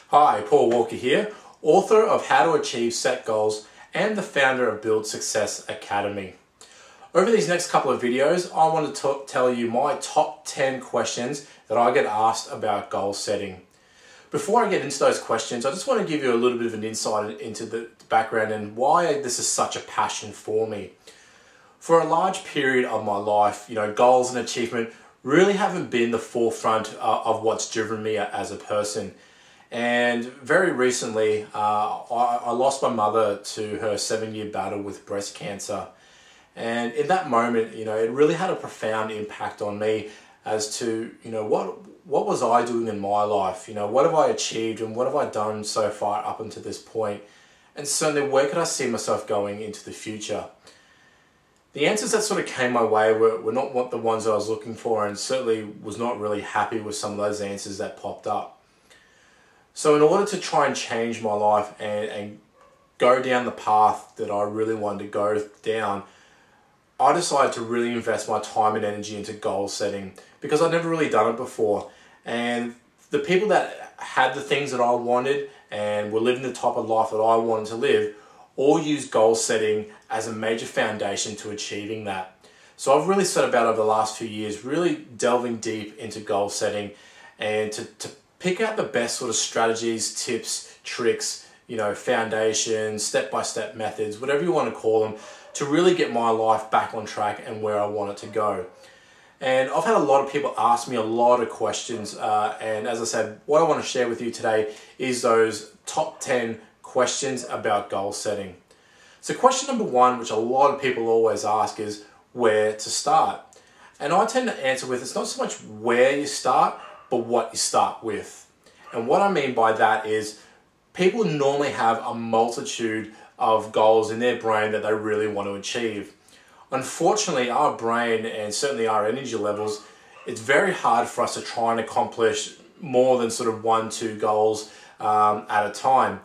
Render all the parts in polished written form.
Hi, Paul Walker here, author of How to Achieve Set Goals and the founder of Build Success Academy. Over these next couple of videos, I want to tell you my top 10 questions that I get asked about goal setting. Before I get into those questions, I just want to give you a little bit of an insight into the background and why this is such a passion for me. For a large period of my life, goals and achievement really haven't been the forefront of what's driven me as a person. And very recently, I lost my mother to her 7-year battle with breast cancer. And in that moment, it really had a profound impact on me as to, what was I doing in my life? What have I achieved and what have I done so far up until this point? And certainly, where could I see myself going into the future? The answers that sort of came my way were not what the ones that I was looking for, and certainly was not really happy with some of those answers that popped up. So in order to try and change my life and go down the path that I really wanted to go down, I decided to really invest my time and energy into goal setting because I'd never really done it before. And the people that had the things that I wanted and were living the type of life that I wanted to live all use goal setting as a major foundation to achieving that. So I've really set about over the last few years really delving deep into goal setting and to pick out the best sort of strategies, tips, tricks, foundations, step-by-step methods, whatever you want to call them, to really get my life back on track and where I want it to go. And I've had a lot of people ask me a lot of questions, and as I said, what I want to share with you today is those top 10 questions about goal setting. So question number one, which a lot of people always ask, is where to start. And I tend to answer with, it's not so much where you start, but what you start with. And what I mean by that is people normally have a multitude of goals in their brain that they really want to achieve. Unfortunately, our brain and certainly our energy levels, it's very hard for us to try and accomplish more than sort of 1-2 goals at a time.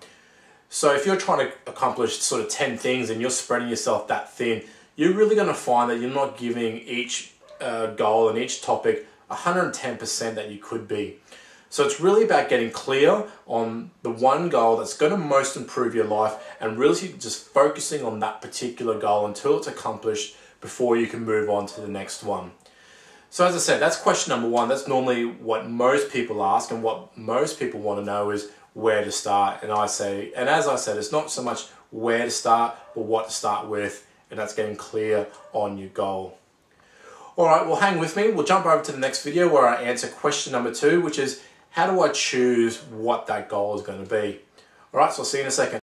So if you're trying to accomplish sort of 10 things and you're spreading yourself that thin, you're really going to find that you're not giving each goal and each topic 110% that you could be. So it's really about getting clear on the one goal that's going to most improve your life and really just focusing on that particular goal until it's accomplished before you can move on to the next one. So as I said, that's question number one. That's normally what most people ask, and what most people want to know is where to start. And as I said, it's not so much where to start, but what to start with, and that's getting clear on your goal. Alright, well hang with me. We'll jump over to the next video where I answer question number 2, which is how do I choose what that goal is going to be? Alright, so I'll see you in a second.